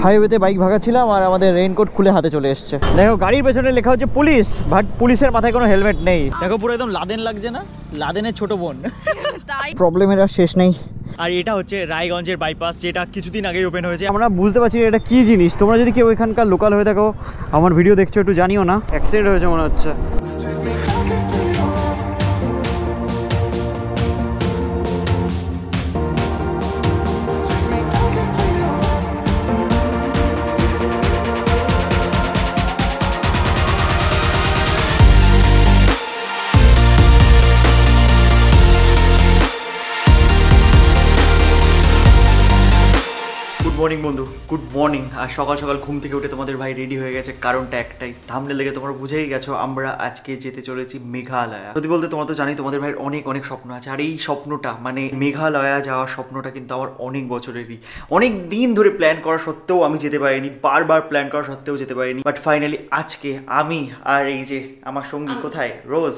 হাইওয়েতে বাইক ভাগাচ্ছিলাম আর আমাদের রেইনকোট খুলে হাতে চলে এসছে। দেখো গাড়ির পেছনে লেখা হচ্ছে পুলিশ, বাট পুলিশের মাথায় কোনো হেলমেট নেই। দেখো পুরো একদম লাদেন লাগছে না, লাদেনের ছোট বোন। প্রবলেমের আর শেষ নেই। আর এটা হচ্ছে রায়গঞ্জের বাইপাস, যেটা কিছুদিন আগেই ওপেন হয়েছে। আমরা বুঝতে পারছি এটা কি জিনিস। তোমরা যদি কেউ এখানকার লোকাল হয়ে থাকো, আমার ভিডিও দেখছো, একটু জানিও না। অ্যাক্সিডেন্ট হয়েছে মনে হচ্ছে। গুড মর্নিং বন্ধু, গুড মর্নিং। আর সকাল সকাল ঘুম থেকে উঠে তোমাদের ভাই রেডি হয়ে গেছে, কারণটা একটাই, থাম্বনেল দেখে তোমরা বুঝেই গেছো, আমরা আজকে যেতে চলেছি মেঘালয়া। যদি বলতে তোমরা তো জানি তোমাদের ভাইয়ের অনেক অনেক স্বপ্ন আছে, আর এই স্বপ্নটা মানে মেঘালয়া যাওয়ার স্বপ্নটা কিন্তু আমার অনেক বছরেরই, অনেক দিন ধরে প্ল্যান করা সত্ত্বেও আমি যেতে পারিনি, বারবার প্ল্যান করা সত্ত্বেও যেতে পারিনি। বাট ফাইনালি আজকে আমি আর এই যে আমার সঙ্গী কোথায় রোজ,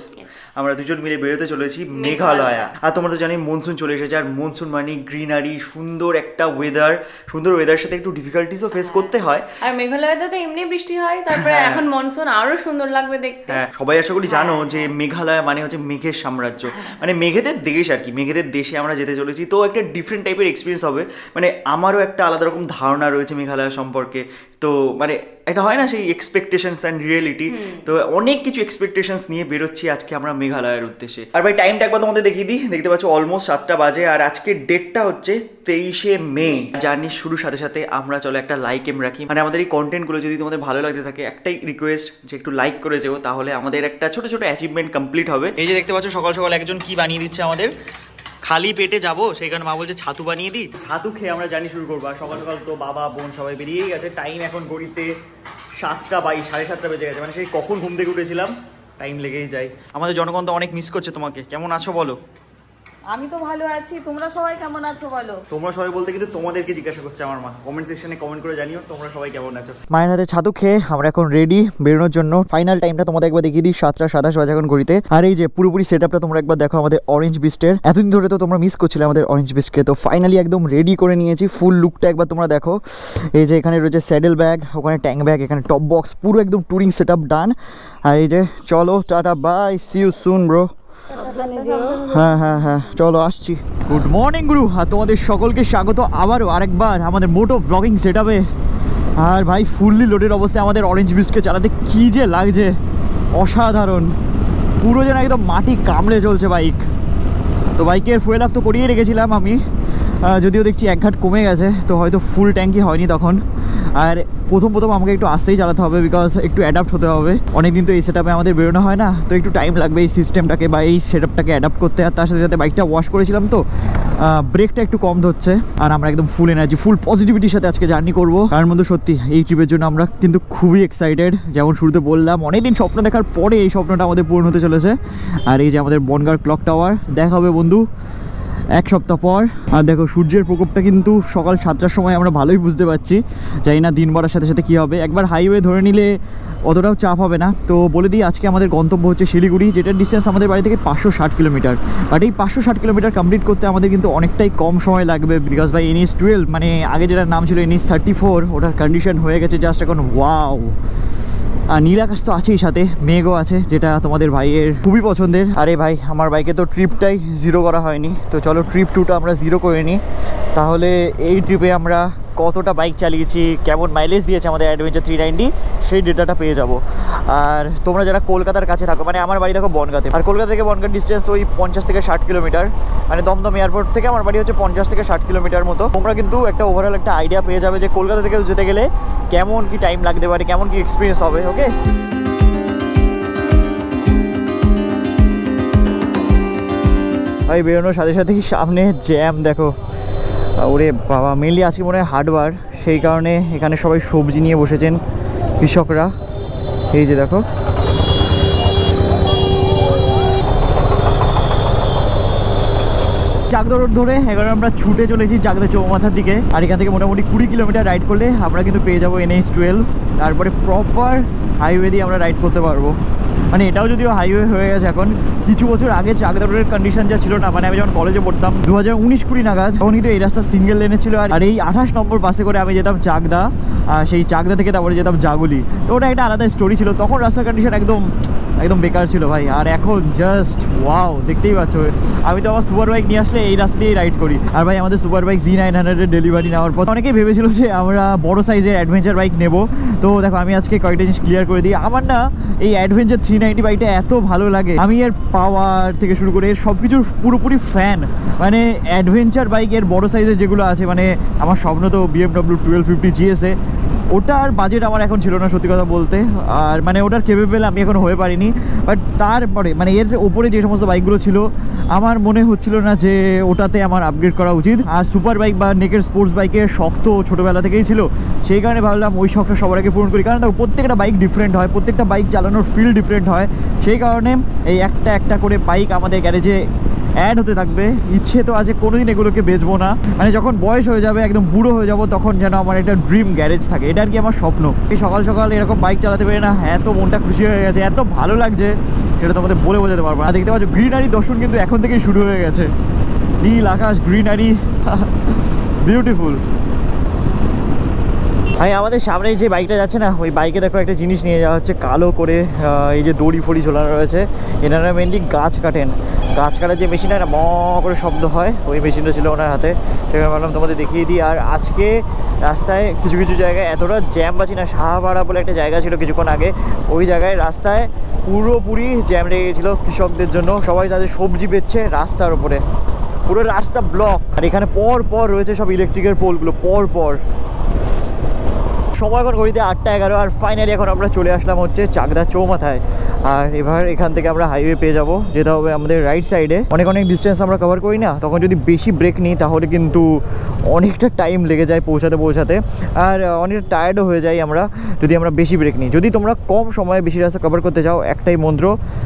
আমরা দুজন মিলে বেরোতে চলেছি মেঘালয়া। আর তোমরা তো জানি মনসুন চলে এসেছে, আর মনসুন মানে গ্রিনারি, সুন্দর একটা ওয়েদার। সুন্দর ওয়েদারের সাথে একটু ডিফিকাল্টিসও ফেস করতে হয়। আর মেঘালয়তে তো এমনি বৃষ্টি হয়, তারপরে এখন মনসুন আরো সুন্দর লাগবে দেখতে। হ্যাঁ, সবাই আশা করি জানো যে মেঘালয় মানে হচ্ছে মেঘের সাম্রাজ্য, মানে মেঘেদের দেশ আর কি। মেঘেদের দেশে আমরা যেতে চলেছি, তো একটা ডিফারেন্ট টাইপের এক্সপিরিয়েন্স হবে। মানে আমারও একটা আলাদা রকম ধারণা রয়েছে মেঘালয় সম্পর্কে। তো মানে এটা হয় না সেই এক্সপেকটেশনস অ্যান্ড রিয়েলিটি, তো অনেক কিছু এক্সপেকটেশনস নিয়ে বেরোচ্ছি আজকে আমরা মেঘালয়ের উদ্দেশ্যে। আর ভাই টাইমটা একবার তোমাদের দেখিয়ে দিই, দেখতে পাচ্ছ অলমোস্ট 7টা বাজে, আর আজকের ডেটটা হচ্ছে 23শে মে। জার্নির শুরুর সাথে সাথে আমরা চলো একটা লাইক এম রাখি, মানে আমাদের এই কন্টেন্টগুলো যদি তোমাদের ভালো লাগতে থাকে, একটাই রিকোয়েস্ট যে একটু লাইক করে যেও, তাহলে আমাদের একটা ছোট ছোট অ্যাচিভমেন্ট কমপ্লিট হবে। এই যে দেখতে পাচ্ছ সকাল সকাল একজন কি বানিয়ে দিচ্ছে আমাদের, খালি পেটে যাবো সেই কারণে মা বলছে ছাতু বানিয়ে দিই, ছাতু খেয়ে আমরা জার্নি শুরু করবো। আর সকাল সকাল তো বাবা বোন সবাই বেরিয়েই গেছে। টাইম এখন ঘড়িতে 7টা 22, 7:30 বেজে গেছে, মানে সেই কখন ঘুম থেকে উঠেছিলাম, টাইম লেগেই যায়। আমাদের জনগণ তো অনেক মিস করছে তোমাকে। কেমন আছো বলো? আমি তো ভালো আছি, তোমরা সবাই কেমন আছো বলো? তোমরা সবাই বলতে কিন্তু তোমাদেরকে জিজ্ঞাসা করছে আমার মা। কমেন্ট সেকশনে কমেন্ট করে জানিও তোমরা সবাই কেমন আছো। মায়ের হাতে ছাতু খেয়ে আমরা এখন রেডি বেরোনোর জন্য। ফাইনাল টাইমটা তোমাদের একবার দেখিয়ে দিই, 7:27 বাজে এখন ঘড়িতে। আর এই যে পুরোপুরি সেটআপটা তোমরা একবার দেখো আমাদের অরেঞ্জ বিস্টের। এতদিন ধরে তো তোমরা মিস করছিলে আমাদের অরেঞ্জ বিস্টকে, তো ফাইনালি একদম রেডি করে নিয়েছি। ফুল লুকটা একবার তোমরা দেখো। এই যে এখানে রয়েছে স্যাডেল ব্যাগ, ওখানে ট্যাঙ্ক ব্যাগ, এখানে টপ বক্স, পুরো একদম ট্যুরিং সেটআপ ডান। আর এই যে চলো tata bye, see you soon bro. হ্যাঁ হ্যাঁ হ্যাঁ চলো আসছি। গুড মর্নিং গুরু, আর তোমাদের সকলকে স্বাগত আবারও আরেকবার আমাদের মোটো ব্লগিং সেটআপে। আর ভাই ফুললি লোডেড অবস্থায় আমাদের অরেঞ্জ বিস্টকে চালাতে কি যে লাগছে, অসাধারণ। পুরো যেন একদম মাটি কামড়ে চলছে বাইক। তো বাইকের ফুয়েল আপ তো করিয়ে রেখেছিলাম আমি, যদিও দেখছি এক ঘাট কমে গেছে, তো হয়তো ফুল ট্যাঙ্কি হয়নি তখন। আর প্রথম আমাকে একটু আস্তেই চালাতে হবে, বিকজ একটু অ্যাডাপ্ট হতে হবে। অনেকদিন তো এই সেটআপে আমাদের বেরোনো হয় না, তো একটু টাইম লাগবে এই সিস্টেমটাকে বা এই সেটআপটাকে অ্যাডাপ্ট করতে। আর তার সাথে সাথে বাইকটা ওয়াশ করেছিলাম, তো ব্রেকটা একটু কম ধরছে। আর আমরা একদম ফুল এনার্জি, ফুল পজিটিভিটির সাথে আজকে জার্নি করবো। তার মধ্যে সত্যি এই ট্রিপের জন্য আমরা কিন্তু খুবই এক্সাইটেড। যেমন শুরুতে বললাম, অনেকদিন স্বপ্ন দেখার পরে এই স্বপ্নটা আমাদের পূরণ হতে চলেছে। আর এই যে আমাদের বনগাঁ ক্লক টাওয়ার, দেখা হবে বন্ধু 1 সপ্তাহ পর। আর দেখো সূর্যের প্রকোপটা কিন্তু সকাল 7টার সময় আমরা ভালোই বুঝতে পারছি। জানি না দিন বাড়ার সাথে সাথে কী হবে। একবার হাইওয়ে ধরে নিলে অতটাও চাপ হবে না। তো বলে দিই আজকে আমাদের গন্তব্য হচ্ছে শিলিগুড়ি, যেটার ডিস্টেন্স আমাদের বাড়ি থেকে 560 কিলোমিটার। বাট এই 560 কিলোমিটার কমপ্লিট করতে আমাদের কিন্তু অনেকটাই কম সময় লাগবে, বিকজ বাই NH 12, মানে আগে যেটার নাম ছিল NH 34, ওটার কন্ডিশন হয়ে গেছে জাস্ট এখন ওয়াও। আর নীল আকাশ তো আছেই, সাথে মেঘও আছে, যেটা তোমাদের ভাইয়ের খুবই পছন্দের। আরে ভাই আমার বাইকে তো ট্রিপটাই 0 করা হয়নি, তো চলো ট্রিপ 2টা আমরা 0 করে নিই। তাহলে এই ট্রিপে আমরা কতটা বাইক চালিয়েছি, কেমন মাইলেজ দিয়েছে আমাদের অ্যাডভেঞ্চার 390, সেই ডেটাটা পেয়ে যাব। আর তোমরা যারা কলকাতার কাছে থাকো, মানে আমার বাড়ি দেখো বনগাঁতে, আর কলকাতা থেকে বনগাঁর ডিস্টেন্স তো ওই 50 থেকে 60 কিলোমিটার, মানে দমদম এয়ারপোর্ট থেকে আমার বাড়ি হচ্ছে 50 থেকে 60 কিলোমিটার মতো। তোমরা কিন্তু একটা ওভারঅল একটা আইডিয়া পেয়ে যাবে যে কলকাতা থেকে যেতে গেলে কেমন কি টাইম লাগতে পারে, কেমন কি এক্সপিরিয়েন্স হবে। ওকে, ভাই বেরোনোর সাথে সাথেই সামনে জ্যাম দেখো। ওরে বাবা, মেনলি আজকে মনে হয় হাটবার, সেই কারণে এখানে সবাই সবজি নিয়ে বসেছেন কৃষকরা। এই যে দেখো, চাকদা রোড ধরে এবার আমরা ছুটে চলেছি চাকদা চৌমাথার দিকে। আর এখান থেকে মোটামুটি 20 কিলোমিটার রাইড করলে আমরা কিন্তু পেয়ে যাবো NH 12। তারপরে প্রপার হাইওয়ে দিয়ে আমরা রাইড করতে পারবো। মানে এটাও যদিও হাইওয়ে হয়ে গেছে এখন, কিছু বছর আগে চাকদা রোডের কন্ডিশন যা ছিল না, মানে আমি যখন কলেজে পড়তাম 2019-20 নাগাদ, তখন কিন্তু এই রাস্তা সিঙ্গেল লেনে ছিল। আর এই 28 নম্বর বাসে করে আমি যেতাম চাকদা, সেই চাকদা থেকে তারপরে যেতাম জাগুলি। তো ওটা একটা আলাদা স্টোরি ছিল, তখন রাস্তার কন্ডিশন একদম একদম বেকার ছিল ভাই। আর এখন জাস্ট ওয়াও, দেখতেই পাচ্ছ। আমি তো আমার সুপার বাইক নিয়ে আসলে এই রাস্তা দিয়েই রাইড করি। আর ভাই আমাদের সুপার বাইক Z900 এর ডেলিভারি নেওয়ার পর অনেকেই ভেবেছিল যে আমরা বড় সাইজের অ্যাডভেঞ্চার বাইক নেব। তো দেখো আমি আজকে কয়েকটা জিনিস ক্লিয়ার করে দিই। আমার না এই অ্যাডভেঞ্চার 390 বাইকটা এত ভালো লাগে, আমি এর পাওয়ার থেকে শুরু করে এর সব কিছুর পুরোপুরি ফ্যান। মানে অ্যাডভেঞ্চার বাইকের বড় সাইজের যেগুলো আছে, মানে আমার স্বপ্ন তো BMW 1250 GSA, ওটার বাজেট আমার এখন ছিল না সত্যি কথা বলতে। আর মানে ওটার কেপেবল আমি এখন হয়ে পারিনি। বাট তারপরে মানে এর ওপরে যে সমস্ত বাইকগুলো ছিল আমার মনে হচ্ছিল না যে ওটাতে আমার আপগ্রেড করা উচিত। আর সুপার বাইক বা নেকের স্পোর্টস বাইকের শখ তো ছোটোবেলা থেকেই ছিল, সেই কারণে ভাবলাম ওই শখটা সবার আগে পূরণ করি। কারণ দেখো প্রত্যেকটা বাইক ডিফারেন্ট হয়, প্রত্যেকটা বাইক চালানোর ফিল ডিফারেন্ট হয়। সেই কারণে এই একটা একটা করে বাইক আমাদের গ্যারেজে অ্যাড হতে থাকবে। ইচ্ছে তো আছে কোনোদিন এগুলোকে বেচবো না, মানে যখন বয়স হয়ে যাবে একদম বুড়ো হয়ে যাব তখন যেন আমার একটা ড্রিম গ্যারেজ থাকে, এটা আর কি আমার স্বপ্ন। এই সকাল সকাল এরকম বাইক চালাতে পারি না, হ্যাঁ তো মনটা খুশি হয়ে গেছে, এত ভালো লাগছে সেটা তোমাদের বলে বোঝাতে পারবো না। দেখতে পাচ্ছ গ্রিনারি দর্শন কিন্তু এখন থেকেই শুরু হয়ে গেছে, নীল আকাশ, গ্রিনারি, বিউটিফুল। ভাই আমাদের সামনে যে বাইকটা যাচ্ছে না, ওই বাইকে দেখো একটা জিনিস নিয়ে যাওয়া হচ্ছে কালো করে, এই যে দড়ি ফড়ি ঝোলানো রয়েছে। এনারা মেনলি গাছ কাটেন, গাছ কাটার যে মেশিন হয় না, ম করে শব্দ হয়, ওই মেশিনটা ছিল ওনার হাতে। সেখানে ভাবলাম তোমাদের দেখিয়ে দিই। আর আজকে রাস্তায় কিছু কিছু জায়গায় এতটা জ্যাম পাচ্ছি না, শাহপাড়া বলে একটা জায়গা ছিল কিছুক্ষণ আগে, ওই জায়গায় রাস্তায় পুরোপুরি জ্যাম লেগে গেছিলো কৃষকদের জন্য। সবাই তাদের সবজি বেচছে রাস্তার উপরে, পুরো রাস্তা ব্লক। আর এখানে পর পর রয়েছে সব ইলেকট্রিকের পোলগুলো, পর পর। সময় এখন ঘড়িতে 8:11। আর ফাইনালি এখন আমরা চলে আসলাম হচ্ছে চাকদা চৌমাথায়। আর এবার এখান থেকে আমরা হাইওয়ে পেয়ে যাব, যেটা হবে আমাদের রাইট সাইডে। অনেক অনেক ডিস্টেন্স আমরা কভার করি না, তখন যদি বেশি ব্রেক নিই তাহলে কিন্তু অনেকটা টাইম লেগে যায় পৌঁছাতে। আর অনেকটা টায়ার্ডও হয়ে যাই আমরা যদি আমরা বেশি ব্রেক নিই। যদি তোমরা কম সময়ে বেশি রাস্তা কভার করতে চাও, একটাই মন্ত্র,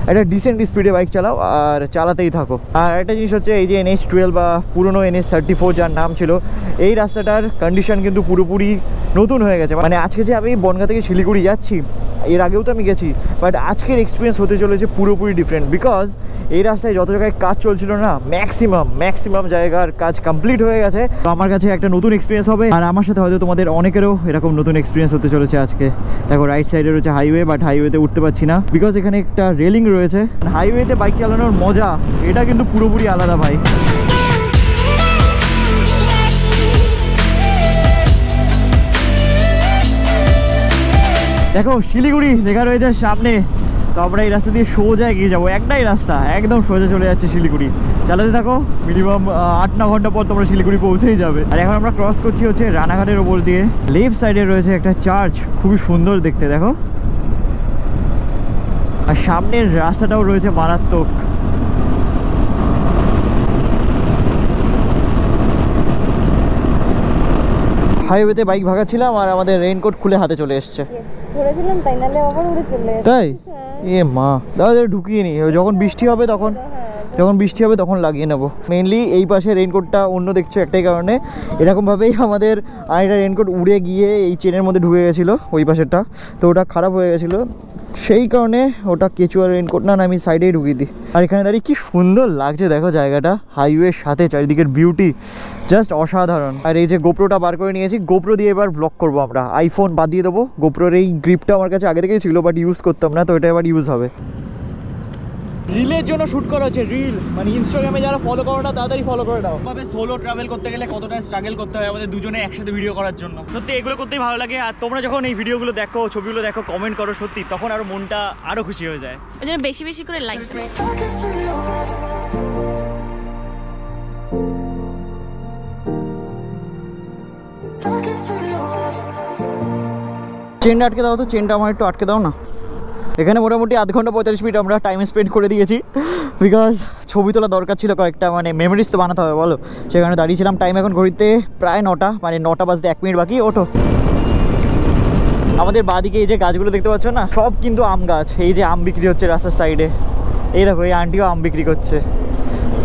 একটা ডিসেন্ট স্পিডে বাইক চালাও আর চালাতেই থাকো। আর একটা জিনিস হচ্ছে এই যে NH12 বা পুরনো NH34 যার নাম ছিল, এই রাস্তাটার কন্ডিশন কিন্তু পুরোপুরি নতুন হয়ে গেছে। মানে আজকে যে আমি বনগাঁ থেকে শিলিগুড়ি যাচ্ছি, এর আগেও তো আমি গেছি, বাট আজকের এক্সপিরিয়েন্স হতে চলেছে পুরোপুরি ডিফারেন্ট। বিকজ এই রাস্তায় যত জায়গায় কাজ চলছিল না, ম্যাক্সিমাম জায়গার কাজ কমপ্লিট হয়ে গেছে। তো আমার কাছে একটা নতুন এক্সপিরিয়েন্স হবে, আর আমার সাথে হয়তো তোমাদের অনেকেরও এরকম নতুন এক্সপিরিয়েন্স হতে চলেছে আজকে। দেখো রাইট সাইডে রয়েছে হাইওয়ে, বাট হাইওয়েতে উঠতে পারছি না বিকজ এখানে একটা রেলিং রয়েছে। হাইওয়েতে বাইক চালানোর মজা এটা কিন্তু পুরোপুরি আলাদা ভাই। দেখো শিলিগুড়ি লেখা রয়েছে সামনে, তো আমরা এই রাস্তা দিয়ে সোজা এগিয়ে যাবো, একটাই রাস্তা, একদম সোজা চলে যাচ্ছে শিলিগুড়ি। চালাতে থাকো, মিনিমাম 8-9 ঘন্টা পর তোমরা শিলিগুড়ি পৌঁছেই যাবে। আর এখন আমরা ক্রস করছি হচ্ছে রানাঘাটের ওপর দিয়ে। লেফট সাইডে রয়েছে একটা চার্চ, খুবই সুন্দর দেখতে দেখো। আর সামনের রাস্তাটাও রয়েছে মারাত্মক। হাইওয়েতে বাইক ভাগাচ্ছিলাম আর আমাদের রেইনকোট খুলে হাতে চলে এসছে। ধরেছিলাম তাই, নালে আবার উড়ে চলে যাবে। তাই এ মা, দাদা ঢুকিয়ে নি, যখন বৃষ্টি হবে তখন লাগিয়ে নেবো। মেনলি এই পাশে রেইনকোটটা অন্য দেখছো একটাই কারণে, এরকমভাবেই আমাদের আরেকটা রেইনকোট উড়ে গিয়ে এই চেনের মধ্যে ঢুকে গেছিলো ওই পাশেরটা, তো ওটা খারাপ হয়ে গেছিলো, সেই কারণে ওটা কেচুয়া রেইনকোট না আমি সাইডেই ঢুকিয়ে দিই। আর এখানে দাঁড়িয়ে কি সুন্দর লাগছে দেখো জায়গাটা, হাইওয়ের সাথে চারিদিকের বিউটি জাস্ট অসাধারণ। আর এই যে গোপ্রোটা বার করে নিয়েছি, গোপ্রো দিয়ে এবার ব্লগ করবো আমরা। আইফোন বাদ দিয়ে দেবো, গোপ্রোর এই গ্রিপটা আমার কাছে আগে থেকেই ছিল বাট ইউজ করতাম না, তো এটা এবার ইউজ হবে। রিলের জন্য শ্যুট করা হচ্ছে, রিল মানে ইনস্টাগ্রামে যারা ফলো করো না তাড়াতাড়ি ফলো করে দাও। তবে সোলো ট্রাভেল করতে গেলে কতটা স্ট্রাগল করতে হয় আমাদের দুজনে একসাথে ভিডিও করার জন্য, সত্যি এগুলো করতেই ভালো লাগে। আর তোমরা যখন এই ভিডিওগুলো দেখো, ছবিগুলো দেখো, কমেন্ট করো, সত্যি তখন আরো মনটা আরো খুশি হয়ে যায়। ওই জন্য বেশি বেশি করে লাইক। চেনটা আটকে দাও তো, চেনটা আমার একটু আটকে দাও না। এখানে মোটামুটি 1 ঘন্টা 45 মিনিট আমরা টাইম স্পেন্ড করে দিয়েছি, বিকজ ছবি তোলা দরকার ছিল কয়েকটা, মানে মেমোরিজ তো বানাতে হবে বলো, সেখানে দাঁড়িয়েছিলাম। টাইম এখন ঘড়িতে প্রায় 9টা, মানে 9টা বাজতে 1 মিনিট বাকি। ওঠো। আমাদের বাদিকে এই যে গাছগুলো দেখতে পাচ্ছ না, সব কিন্তু আম গাছ। এই যে আম বিক্রি হচ্ছে রাস্তার সাইডে, এই দেখো এই আন্টিও আম বিক্রি করছে।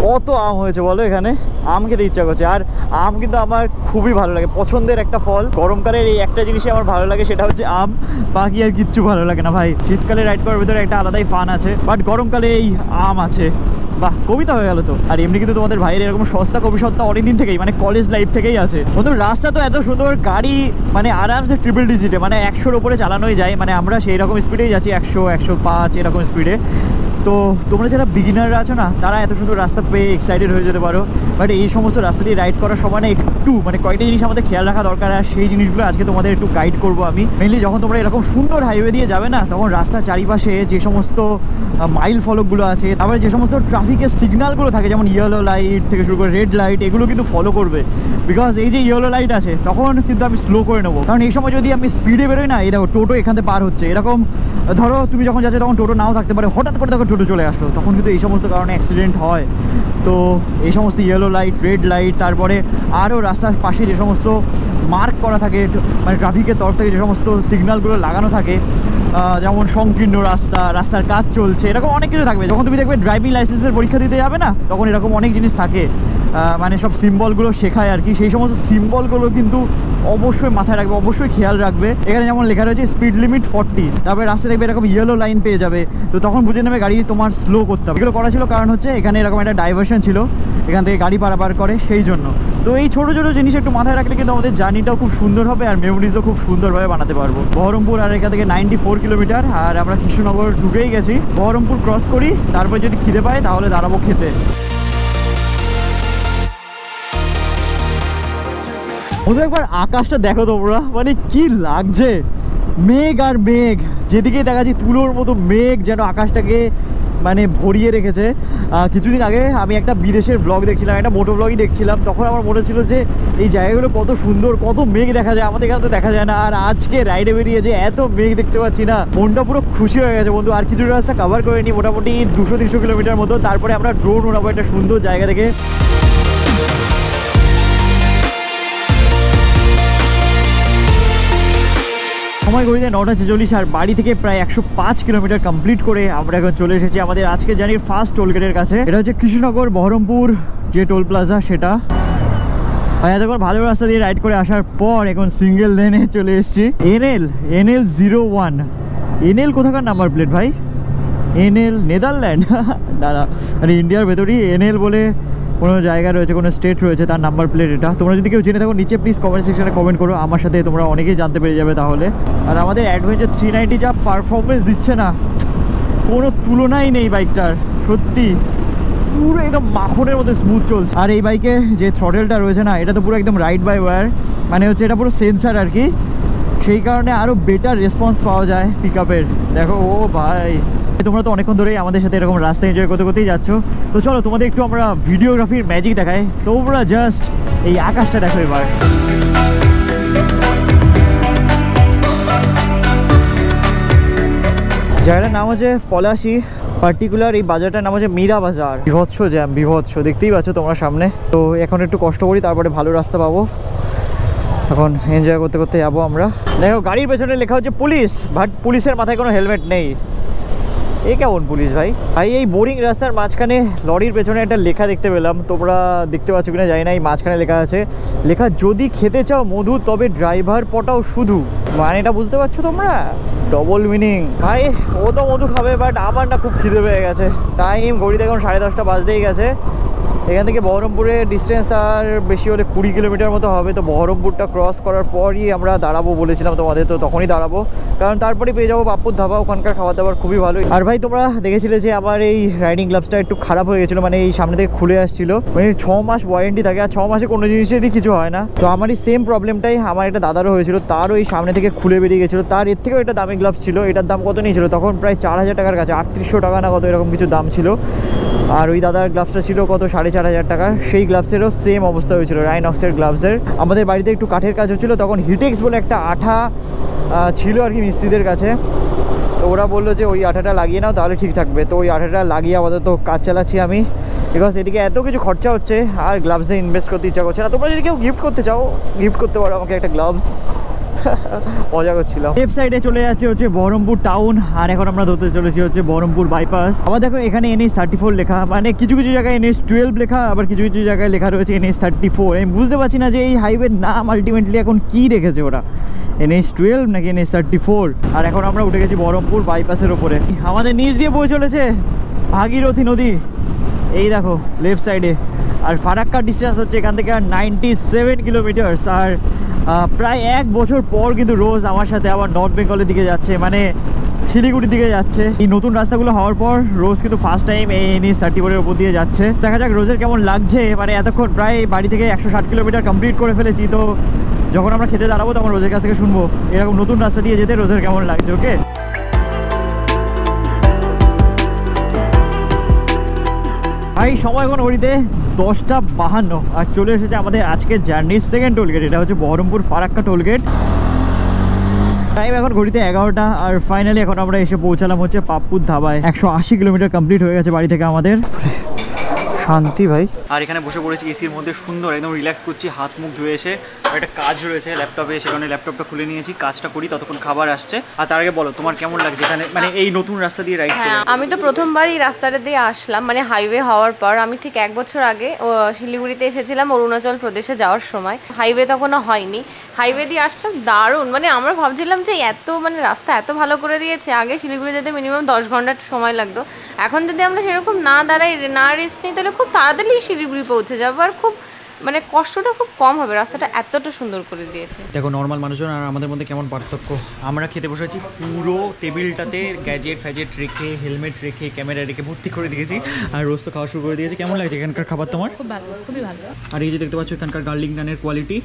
কত আম হয়েছে বলো এখানে, আম খেতে ইচ্ছা করছে। আর আম কিন্তু আমার খুবই ভালো লাগে, পছন্দের একটা ফল। গরমকালের এই একটা জিনিসই আমার ভালো লাগে, সেটা হচ্ছে আম, বাকি আর কিচ্ছু ভালো লাগে না ভাই। শীতকালে রাইড করার ভিতরে একটা আলাদাই ফান আছে, বাট গরমকালে এই আম আছে, বাহ, কবিতা হয়ে গেল তো। আর এমনি কিন্তু তোমাদের ভাইয়ের এরকম সস্তা কবি সত্তা অনেকদিন থেকেই, মানে কলেজ লাইফ থেকেই আছে বন্ধু। রাস্তা তো এত সুন্দর, গাড়ি মানে আরামসে ট্রিপল ডিজিটে, মানে 100-র উপরে চালানোই যায়, মানে আমরা সেই রকম স্পিডেই যাচ্ছি, 100, 105 এরকম স্পিডে। তো তোমরা যারা বিগিনাররা আছো না, তারা এত সুন্দর রাস্তা পেয়ে এক্সাইটেড হয়ে যেতে পারো। বাট এই সমস্ত রাস্তা দিয়ে রাইড করার সময় না একটু মানে কয়েকটা জিনিস আমাদের খেয়াল রাখা দরকার, আর সেই জিনিসগুলো আজকে তোমাদের একটু গাইড করবো আমি। মেনলি যখন তোমরা এরকম সুন্দর হাইওয়ে দিয়ে যাবে না, তখন রাস্তার চারিপাশে যে সমস্ত মাইল ফলকগুলো আছে, তারপরে যে সমস্ত ট্রাফিকের সিগন্যালগুলো থাকে, যেমন ইয়েলো লাইট থেকে শুরু করে রেড লাইট, এগুলো কিন্তু ফলো করবে। বিকজ এই যে ইয়েলো লাইট আছে, তখন কিন্তু আমি স্লো করে নেবো, কারণ এই সময় যদি আমি স্পিডে বেরোই না, এই দেখো টোটো এখান থেকে পার হচ্ছে, এরকম ধরো তুমি যখন যাচ্ছ তখন টোটো নাও থাকতে পারে, হঠাৎ করে তখন টোটো চলে আসলো, তখন কিন্তু এই সমস্ত কারণে অ্যাক্সিডেন্ট হয়। তো এই সমস্ত ইয়েলো লাইট, রেড লাইট, তারপরে আরও রাস্তার পাশে যে সমস্ত মার্ক করা থাকে, মানে ট্রাফিকের তরফ থেকে যে সমস্ত সিগন্যালগুলো লাগানো থাকে, যেমন সংকীর্ণ রাস্তা, রাস্তার কাজ চলছে, এরকম অনেক কিছু থাকবে। যখন তুমি দেখবে ড্রাইভিং লাইসেন্সের পরীক্ষা দিতে যাবে না, তখন এরকম অনেক জিনিস থাকে, মানে সব সিম্বলগুলো শেখায় আর কি। সেই সমস্ত সিম্বলগুলো কিন্তু অবশ্যই মাথায় রাখবে, অবশ্যই খেয়াল রাখবে। এখানে যেমন লেখা রয়েছে স্পিড লিমিট 40, তারপরে রাস্তা দেখবে এরকম ইয়েলো লাইন পেয়ে যাবে, তো তখন বুঝে নেবে গাড়ি তোমার স্লো করতে হবে। এগুলো করা ছিল কারণ হচ্ছে এখানে এরকম একটা ডাইভারশন ছিল, এখান থেকে গাড়ি পারাপার করে, সেই জন্য। তো এই ছোটো ছোটো জিনিস একটু মাথায় রাখলে কিন্তু আমাদের জার্নিটাও খুব সুন্দর হবে, আর মেমোরিজও খুব সুন্দরভাবে বানাতে পারবো। বহরমপুর আর এখান থেকে 94 কিলোমিটার, আর আমরা কৃষ্ণনগর ঢুকেই গেছি। বহরমপুর ক্রস করি, তারপর যদি খিদে পাই তাহলে দাঁড়াবো খেতে। একবার আকাশটা দেখো তোমরা, মানে কি লাগছে, মেঘ আর মেঘ, যেদিকে দেখাচ্ছি তুলোর মতো মেঘ যেন আকাশটাকে মানে ভরিয়ে রেখেছে। কিছুদিন আগে আমি একটা বিদেশের ব্লগ দেখছিলাম, একটা মোটো ব্লগই দেখছিলাম, তখন আমার মনে ছিল যে এই জায়গাগুলো কত সুন্দর, কত মেঘ দেখা যায়, আমাদের এখানে তো দেখা যায় না। আর আজকে রাইডে বেরিয়ে যে এত মেঘ দেখতে পাচ্ছি না, মনটা পুরো খুশি হয়ে গেছে বন্ধু। আর কিছু রাস্তা কভার করে নিই, মোটামুটি 200-300 কিলোমিটার মতো, তারপরে আমরা ড্রোন উড়াবো একটা সুন্দর জায়গা থেকে। সময় ঘড়িতে 9:46, আর বাড়ি থেকে প্রায় 105 কিলোমিটার কমপ্লিট করে আমরা এখন চলে এসেছি আমাদের আজকে জার্নির ফার্স্ট টোল গেটের কাছে। এটা হচ্ছে কৃষ্ণনগর বহরমপুর যে টোল প্লাজা, সেটা। এতক্ষণ ভালো রাস্তা দিয়ে রাইড করে আসার পর এখন সিঙ্গেল লেনে চলে এসেছি। NL 01, NL কোথাকার নাম্বার প্লেট ভাই? NL নেদারল্যান্ড দাদা, মানে ইন্ডিয়ার ভেতরেই NL বলে কোনো জায়গা রয়েছে, কোনো স্টেট রয়েছে, তার নাম্বার প্লেট এটা। তোমরা যদি কেউ জেনে থাকো নিচে প্লিজ কমেন্ট সেকশনে কমেন্ট করো, আমার সাথে তোমরা অনেকেই জানতে পেরে যাবে তাহলে। আর আমাদের অ্যাডভেঞ্চার 390 যা পারফরমেন্স দিচ্ছে না, কোনো তুলনাই নেই বাইকটার, সত্যি পুরো একদম মাখনের মতো স্মুথ চলছে। আর এই বাইকের যে থ্রটেলটা রয়েছে না, এটা তো পুরো একদম রাইড বাই ওয়্যার, মানে হচ্ছে এটা পুরো সেন্সার আর কি, সেই কারণে আরও বেটার রেসপন্স পাওয়া যায় পিক আপের। দেখো ও ভাই, তোমরা তো অনেকক্ষণ ধরেই আমাদের সাথে এরকম রাস্তা এনজয় করতে করতেই যাচ্ছ, তো চলো তোমাদের একটু আমরা ভিডিওগ্রাফির ম্যাজিক দেখাই। তোমরা জাস্ট এই আকাশটা দেখো এবার। জায়গাটার নাম হচ্ছে পলাশি, পার্টিকুলার এই বাজারটার নাম হচ্ছে মীরা বাজার। বিভৎস জ্যাম, বিভৎস, দেখতেই পাচ্ছ তোমরা সামনে। তো এখন একটু কষ্ট করি, তারপরে ভালো রাস্তা পাবো। এখন এনজয় করতে করতে যাবো আমরা। দেখো গাড়ির পেছনে লেখা হচ্ছে পুলিশ, বাট পুলিশের মাথায় কোনো হেলমেট নেই। এই কেমন পুলিশ ভাই? ভাই এই বোরিং রাস্তার মাঝখানে লরির পেছনে একটা লেখা দেখতে পেলাম, তোমরা দেখতে পাচ্ছ কিনা জানি না। এই মাঝখানে লেখা আছে, লেখা যদি খেতে চাও মধু তবে ড্রাইভার পটাও শুধু। মানে এটা বুঝতে পারছো তোমরা? Double meaning. ভাই ও তো মধু খাবে, বাট আমার না খুব খিদে পেয়ে গেছে। টাইম ঘড়িতে এখন 10:30 বাজতেই গেছে। এখান থেকে বহরমপুরের ডিস্টেন্স আর বেশি হলে 20 কিলোমিটার মতো হবে। তো বহরমপুরটা ক্রস করার পরই আমরা দাঁড়াবো বলেছিলাম তোমাদের, তো তখনই দাঁড়াবো, কারণ তারপরে পেয়ে যাবো বাপুর ধাবা। ওখানকার খাবার দাবার খুবই ভালো। আর ভাই তোমরা দেখেছিলে যে আমার এই রাইডিং গ্লাভসটা একটু খারাপ হয়ে গেছিলো, মানে এই সামনে থেকে খুলে আসছিলো। মানে 6 মাস ওয়ারেন্টি থাকে, আর 6 মাসে কোনো জিনিসেরই কিছু হয় না। তো আমার এই সেম প্রবলেমটাই আমার একটা দাদারও হয়েছিল, তারও এই সামনে থেকে খুলে বেরিয়ে গেছিলো। তার এর থেকেও একটা দামি গ্লাভস ছিল, এটার দাম কত নিয়েছিল তখন? প্রায় 4000 টাকার কাছে, 3800 টাকা না কত এরকম কিছু দাম ছিল। আর ওই দাদার গ্লাভসটা ছিল কত 4500 টাকার। সেই গ্লাভসেরও সেম অবস্থা হয়েছিল, রাইনক্সের গ্লাভসের। আমাদের বাড়িতে একটু কাঠের কাজ হচ্ছিলো, তখন হিটেক্স বলে একটা আঠা ছিল আর কি মিস্ত্রিদের কাছে। তো ওরা বললো যে ওই আঠাটা লাগিয়ে নাও তাহলে ঠিক থাকবে। তো ওই আঠাটা লাগিয়ে আপাতত কাজ চালাচ্ছি আমি, বিকজ এদিকে এত কিছু খরচা হচ্ছে আর গ্লাভসে ইনভেস্ট করতে ইচ্ছা করছে না। তোমরা যদি কেউ গিফট করতে চাও, গিফট করতে পারো আমাকে একটা গ্লাভস। মজা করছিলাম। লেফট সাইডে চলে যাচ্ছে হচ্ছে বহরমপুর টাউন, আর এখন আমরা ধরতে চলেছি হচ্ছে বহরমপুর বাইপাস। আবার দেখো এখানে NH 34 লেখা, মানে কিছু কিছু জায়গায় NH 12 লেখা, আবার কিছু কিছু জায়গায় লেখা রয়েছে NH 34। আমি বুঝতে পারছি না যে এই হাইওয়ের নাম আলটিমেটলি এখন কি রেখেছে ওরা, NH 12 নাকি NH 34। আর এখন আমরা উঠে গেছি বহরমপুর বাইপাসের ওপরে। আমাদের নিচ দিয়ে বয়ে চলেছে ভাগীরথী নদী। এই দেখো লেফট সাইডে। আর ফারাক্কার ডিস্টেন্স হচ্ছে এখান থেকে 97 কিলোমিটার্স। আর প্রায় 1 বছর পর কিন্তু রোজ আমার সাথে আবার নর্থ বেঙ্গলের দিকে যাচ্ছে, মানে শিলিগুড়ির দিকে যাচ্ছে। এই নতুন রাস্তাগুলো হওয়ার পর রোজ কিন্তু ফার্স্ট টাইম এই NH 34-এর উপর দিয়ে যাচ্ছে। দেখা যাক রোজের কেমন লাগছে। মানে এতক্ষণ প্রায় বাড়ি থেকে 160 কিলোমিটার কমপ্লিট করে ফেলেছি, তো যখন আমরা খেতে দাঁড়াবো তখন রোজের কাছ থেকে শুনবো এরকম নতুন রাস্তা দিয়ে যেতে রোজের কেমন লাগছে। ওকে, ভাই সময় এখন ঘড়িতে 10:52 আর চলে এসেছে আমাদের আজকের জার্নির সেকেন্ড টোলগেট। এটা হচ্ছে বহরমপুর ফারাক্কা টোলগেট। টাইম এখন ঘড়িতে 11টা। আর ফাইনালি এখন আমরা এসে পৌঁছালাম হচ্ছে পাপ্পুর ধাবায়। 180 কিলোমিটার কমপ্লিট হয়ে গেছে বাড়ি থেকে আমাদের। শান্তি ভাই। আর এখানে বসে পড়েছি এসির মধ্যে, সুন্দর একদম রিল্যাক্স করছি। হাত মুখ ধুয়ে এসে একটা কাজ রয়েছে ল্যাপটপে, সেখানে ল্যাপটপটা খুলে নিয়েছি, কাজটা করি, ততক্ষণ খাবার আসছে। আর তার আগে বলো তোমার কেমন লাগছে এখানে, মানে এই নতুন রাস্তা দিয়ে রাইড করে? আমি তো প্রথমবার এই রাস্তাটা দিয়ে আসলাম, মানে হাইওয়ে হওয়ার পর। আমি ঠিক 1 বছর আগে শিলিগুড়িতে এসেছিলাম অরুণাচল প্রদেশে যাওয়ার সময়। হাইওয়ে তখনও হয়নি, হাইওয়ে দিয়ে আসলাম, দারুণ। মানে আমরা ভাবছিলাম যে এত মানে রাস্তা এত ভালো করে দিয়েছে। আগে শিলিগুড়ি যেতে মিনিমাম 10 ঘন্টা সময় লাগতো। এখন যদি আমরা সেরকম না দাঁড়াই, না রেস্ট নিই, তাহলে খুব তাড়াতাড়ি শিলিগুড়ি পৌঁছে যাবো। আর খুব মানে কষ্টটা খুব কম হবে, রাস্তাটা এতটা সুন্দর করে দিয়েছে। দেখো নর্মাল মানুষজন আর আমাদের মধ্যে কেমন পার্থক্য। আমরা খেতে বসেছি, পুরো টেবিলটাতে গ্যাজেট ফ্যাজেট রেখে, হেলমেট রেখে, ক্যামেরা রেখে ভর্তি করে দিয়েছি। আর রোজ তো খাওয়া শুরু করে দিয়েছি। কেমন লাগছে এখানকার খাবার তোমার? খুব ভালো, খুবই ভালো। আর এই যে দেখতে পাচ্ছ এখানকার গার্লিক নানের কোয়ালিটি।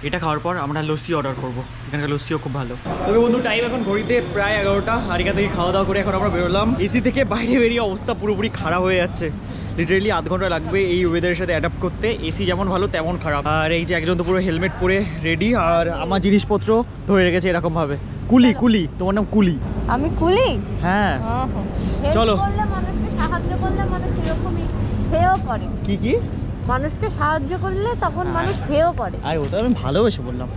এটা খাওয়ার পর আমরা লস্যি অর্ডার করবো, এখানকার লস্যিও খুব ভালো। তবে বন্ধু টাইম এখন ঘড়িতে প্রায় 11টা। আর এখান থেকে খাওয়া দাওয়া করে এখন আমরা বেরোলাম। এসি থেকে বাইরে বেরিয়ে অবস্থা পুরোপুরি খারাপ হয়ে যাচ্ছে। লিটারেলি আধ ঘন্টা লাগবে এই ওয়েদারের সাথে অ্যাডাপ্ট করতে। এসি যেমন ভালো তেমন খারাপ। আর এই যে একজন তো পুরো হেলমেট পরে রেডি, আর আমার জিনিসপত্র ধরে রেখেছে এরকম ভাবে। কুলি, কুলি, তোমার নাম কুলি? আমি কুলি? হ্যাঁ চলো। মানুষকে সাহায্য করলে মানুষ এরকমই হেও করে। কি কি? মানুষকে সাহায্য করলে তখন মানুষ হেও করে। আর ওটা আমি ভালোবেসে বললাম।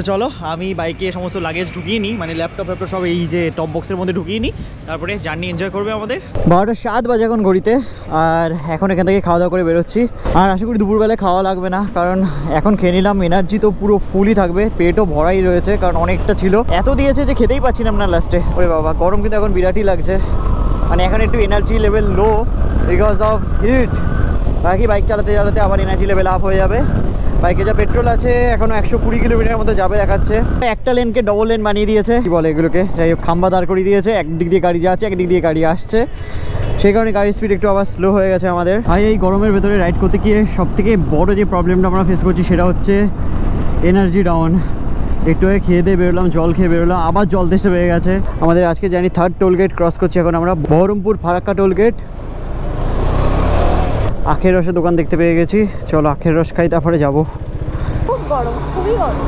চলো আমি বাইকে সমস্ত লাগেজ ঢুকিয়ে নিই, মানে ল্যাপটপ ফ্যাপটপ সব এই যে টপ বক্সের মধ্যে ঢুকিয়ে নিই, তারপরে জার্নি এনজয় করবে আমাদের। 12:07 বাজে এখন ঘড়িতে। আর এখন এখান থেকে খাওয়া দাওয়া করে বেরোচ্ছি। আর আশা করি দুপুরবেলায় খাওয়া লাগবে না, কারণ এখন খেয়ে নিলাম, এনার্জি তো পুরো ফুলই থাকবে, পেটও ভরাই রয়েছে, কারণ অনেকটা ছিল। এত দিয়েছে যে খেতেই পাচ্ছিলাম না লাস্টে। ওরে বাবা, গরম কিন্তু এখন বিরাটই লাগছে। মানে এখন একটু energy level low because of heat. বাকি বাইক চালাতে চালাতে আবার এনার্জি লেভেল আপ হয়ে যাবে। বাইকে যা পেট্রোল আছে এখনো 120 কিলোমিটার মতো যাবে দেখাচ্ছে। একটা লেনকে ডবল লেন বানিয়ে দিয়েছে, কি বলে এগুলোকে, যাই হোক খাম্বা দাঁড় করিয়ে দিয়েছে। একদিক দিয়ে গাড়ি যাচ্ছে, একদিক দিয়ে গাড়ি আসছে, সেই কারণে গাড়ির স্পিড একটু আবার স্লো হয়ে গেছে আমাদের। ভাই এই গরমের ভেতরে রাইড করতে গিয়ে সব থেকে বড় যে প্রবলেমটা আমরা ফেস করছি সেটা হচ্ছে এনার্জি ডাউন। একটু আগে খেয়ে দিয়ে বেরোলাম, জল খেয়ে বেরোলাম, আবার জল তেষ্টা পেয়ে গেছে আমাদের। আজকে জানি 3rd টোলগেট ক্রস করছি এখন আমরা, বহরমপুর ফারাক্কা টোলগেট। আখের রসের দোকান দেখতে পেয়ে গেছি, চলো আখের রস খাই, তারপরে যাবো। খুব গরম, খুবই গরম।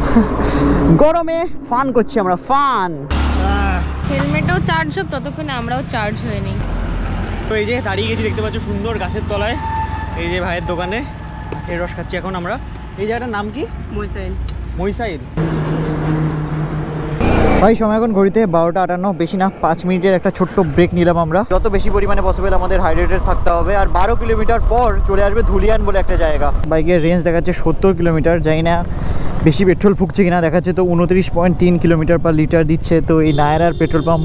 গরমে ফান করছি আমরা, ফান। হেলমেটও চার্জ হোক ততক্ষণে আমরাও চার্জ হয়ে নিই। তো এই যে দাঁড়িয়ে গেছি দেখতে পাচ্ছ সুন্দর গাছের তলায়, এই যে ভাইয়ের দোকানে আখের রস খাচ্ছি এখন আমরা। এই জায়গাটার নাম কি? মইসাইল। মইসাইল। ভাই সময় এখন ঘড়িতে 12:58, বেশি না, 5 মিনিটের একটা ছোট্ট ব্রেক নিলাম আমরা। যত বেশি পরিমাণে পসিবল আমাদের হাইড্রেটেড থাকতে হবে। আর 12 কিলোমিটার পর চলে আসবে ধুলিয়ান বলে একটা জায়গা। বাইকের রেঞ্জ দেখাচ্ছে 70 কিলোমিটার, যাই না বেশি পেট্রোল ফুকছে কিনা, দেখাচ্ছে তো 29.3 কিলোমিটার পার লিটার দিচ্ছে। তো এই নায়রার পেট্রোল পাম্প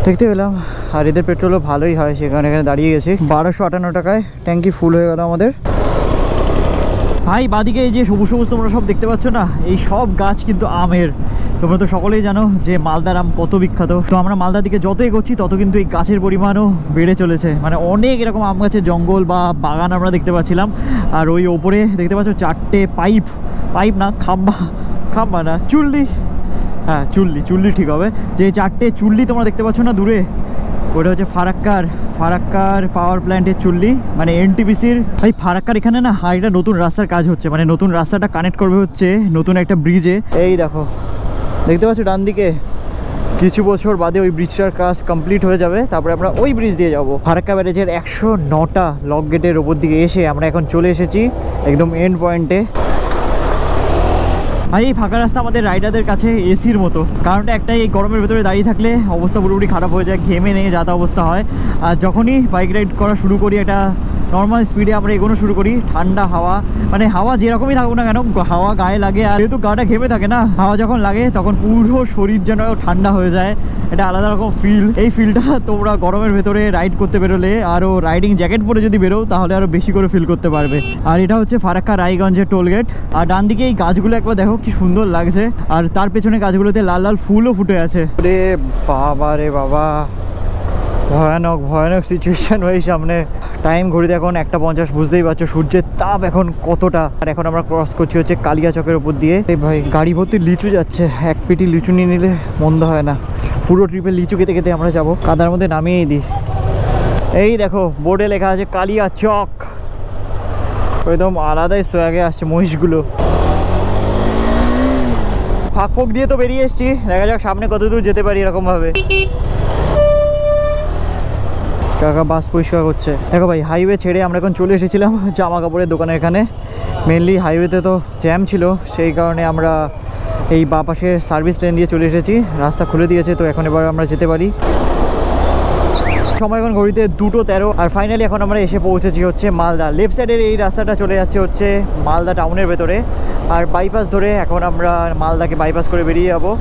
দেখতে পেলাম, আর এদের পেট্রোলও ভালোই হয়, সেখানে এখানে দাঁড়িয়ে গেছি। 1258 টাকায় ট্যাঙ্কি ফুল হয়ে গেল আমাদের। ভাই বাদিকে এই যে সবুজ সবুজ তোমরা সব দেখতে পাচ্ছ না, এই সব গাছ কিন্তু আমের। তোমরা তো সকলেই জানো যে মালদার আম কত বিখ্যাত। তো আমরা মালদার দিকে যত এগোচ্ছি তত কিন্তু এই গাছের পরিমাণও বেড়ে চলেছে। মানে অনেক এরকম আম গাছের জঙ্গল বা বাগান আমরা দেখতে পাচ্ছিলাম। আর ওই ওপরে দেখতে পাচ্ছ 4টে পাইপ না, খাম্বা না, চুল্লি, হ্যাঁ চুল্লি ঠিক হবে। যে 4টে চুল্লি তোমরা দেখতে পাচ্ছ না দূরে, ওটা হচ্ছে ফারাক্কার পাওয়ার প্ল্যান্টের চুল্লি, মানে এনটিপিসির। ভাই ফারাক্কার এখানে না একটা নতুন রাস্তার কাজ হচ্ছে, মানে নতুন রাস্তাটা কানেক্ট করবে হচ্ছে নতুন একটা ব্রিজে। এই দেখো দেখতে পাচ্ছ ডান দিকে, কিছু বছর বাদে ওই ব্রিজটার কাজ কমপ্লিট হয়ে যাবে, তারপরে আমরা ওই ব্রিজ দিয়ে যাব। ফারাক্কা ব্যারেজের 109টা লক গেটের ওপর দিকে এসে আমরা এখন চলে এসেছি একদম এন্ড পয়েন্টে। ভাই এই ফাঁকা রাস্তা আমাদের রাইডারদের কাছে এসির মতো, কারণটা একটাই, এই গরমের ভেতরে দাঁড়িয়ে থাকলে অবস্থা পুরোপুরি খারাপ হয়ে যায়, ঘেমে নিয়ে যাতা অবস্থা হয়। আর যখনই বাইক রাইড করা শুরু করি একটা নর্মাল স্পিডে আমরা এগোনো শুরু করি। ঠান্ডা হাওয়া, মানে হাওয়া যেরকমই থাকুক না কেন, হাওয়া গায়ে লাগে, আর যেহেতু গাটা ঘেমে থাকে না, হাওয়া যখন লাগে তখন পুরো শরীর যেন ঠান্ডা হয়ে যায়। এটা আলাদা রকম ফিল। এই ফিলটা তোমরা গরমের ভেতরে রাইড করতে বেরোলে, আরও রাইডিং জ্যাকেট পরে যদি বেরো তাহলে আরও বেশি করে ফিল করতে পারবে। আর এটা হচ্ছে ফারাক্কা রায়গঞ্জের টোলগেট। আর ডান দিকে এই গাছগুলো একবার দেখো কি সুন্দর লাগছে, আর তার পেছনে গাছগুলোতে লাল লাল ফুলও ফুটে আছে। রে বাবা রে বাবা, ভয়ানক ভয়ানক সিচুয়েশন হয়ে সামনে। টাইম ঘড়িতে এখন 1:50, বুঝতেই পারছো সূর্যের তাপ এখন কতটা। আর এখন আমরা ক্রস করছি হচ্ছে কালিয়া চকের উপর দিয়ে। এই ভাই গাড়ি ভর্তি লিচু যাচ্ছে, এক পেটি লিচু নিয়ে নিলে মন্দ হয় না। পুরো ট্রিপে লিচু খেতে খেতে আমরা যাবো। কাদার মধ্যে নামিয়েই দিই। এই দেখো বোর্ডে লেখা আছে কালিয়া চক, একদম আলাদাই সোয়াগে আসছে মহিষগুলো। ফাঁক ফোক দিয়ে তো বেরিয়ে এসছি, দেখা যাক সামনে কত দূর যেতে পারি এরকম ভাবে। কাকা বাস পরিষ্কার করছে। দেখো ভাই হাইওয়ে ছেড়ে আমরা এখন চলে এসেছিলাম জামা কাপড়ের দোকানের এখানে। মেনলি হাইওয়েতে তো জ্যাম ছিল, সেই কারণে আমরা এই বাঁ পাশের সার্ভিস লেন দিয়ে চলে এসেছি। রাস্তা খুলে দিয়েছে, তো এখন এবার আমরা যেতে পারি। সময় এখন ঘড়িতে 2:13। আর ফাইনালি এখন আমরা এসে পৌঁছেছি হচ্ছে মালদা। লেফট সাইডের এই রাস্তাটা চলে যাচ্ছে হচ্ছে মালদা টাউনের ভেতরে, আর বাইপাস ধরে এখন আমরা মালদাকে বাইপাস করে বেরিয়ে যাবো।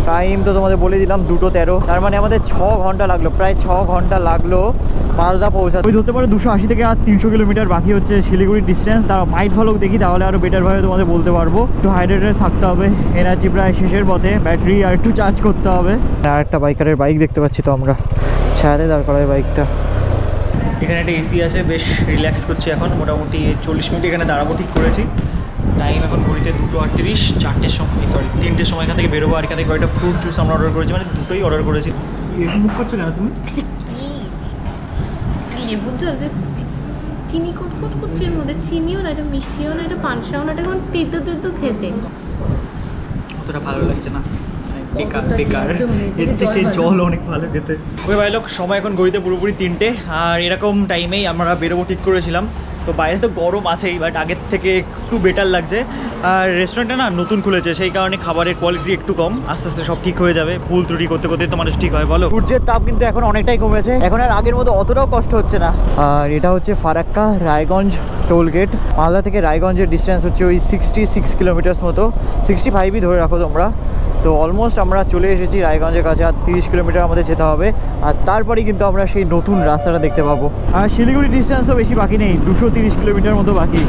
টাইম তো তোমাদের বলে দিলাম 2:13, তার মানে আমাদের 6 ঘন্টা লাগলো, প্রায় 6 ঘন্টা লাগলো মালদা পৌঁছাতে। ওই ধরতে পারে 280 থেকে আর 300 কিলোমিটার বাকি হচ্ছে শিলিগুড়ির ডিস্টেন্স। তার মাইট ফলক দেখি, তাহলে আরও বেটারভাবে তোমাদের বলতে পারবো। একটু হাইড্রেটেড থাকতে হবে, এনার্জি প্রায় শেষের পথে, ব্যাটারি আর একটু চার্জ করতে হবে। আর একটা বাইকারের বাইক দেখতে পাচ্ছি তো আমরা, ছায়াতে দাঁড় করা বাইকটা। এখানে একটা এসি আছে, বেশ রিল্যাক্স করছি এখন। মোটামুটি 40 মিনিট এখানে দাঁড়াবো ঠিক করেছি। টাইম এখন ঘড়িতে 2:38, 4টের সময়, 3টের সময় এখান থেকে বেরোবো। আর এখান থেকে কয়েকটা ফ্রুট জুস আমরা অর্ডার করেছি, মানে দুটোই অর্ডার করেছি। এরকম মুখ করছো কেন তুমি? লেবুর জল চিনি কুটকুট করছে, এর মধ্যে চিনিও না, এটা মিষ্টিও না, এটা পানসাও না, এটা এখন তেতো তেতো খেতে অতটা ভালো লাগছে না, বেকার বেকার। এর থেকে জল অনেক ভালো খেতে। ওই ভাই লোক, সময় এখন ঘড়িতে পুরোপুরি 3টে, আর এরকম টাইমেই আমরা বেরোবো ঠিক করেছিলাম। তো বাইরে তো গরম আছেই, বাট আগের থেকে একটু বেটার লাগছে। আর রেস্টুরেন্টটা না নতুন খুলেছে, সেই কারণে খাবারের কোয়ালিটি একটু কম। আস্তে আস্তে সব ঠিক হয়ে যাবে, ভুল ত্রুটি করতে করতে তো মানুষ ঠিক হয় বলো। সূর্যের তাপ কিন্তু এখন অনেকটাই কমেছে, এখন আর আগের মতো অতটাও কষ্ট হচ্ছে না। আর এটা হচ্ছে ফারাক্কা রায়গঞ্জ টোল গেট। মালদা থেকে রায়গঞ্জের ডিস্টেন্স হচ্ছে ওই 66 কিলোমিটার্স মতো, 65ই ধরে রাখো তোমরা। তো অলমোস্ট আমরা চলে এসেছি রায়গঞ্জের কাছে, আর 30 কিলোমিটার আমাদের যেতে হবে। আর তারপরেই কিন্তু আমরা সেই নতুন রাস্তাটা দেখতে পাবো। আর শিলিগুড়ি ডিস্টেন্স তো বেশি বাকি নেই, 230 কিলোমিটার মতো বাকি।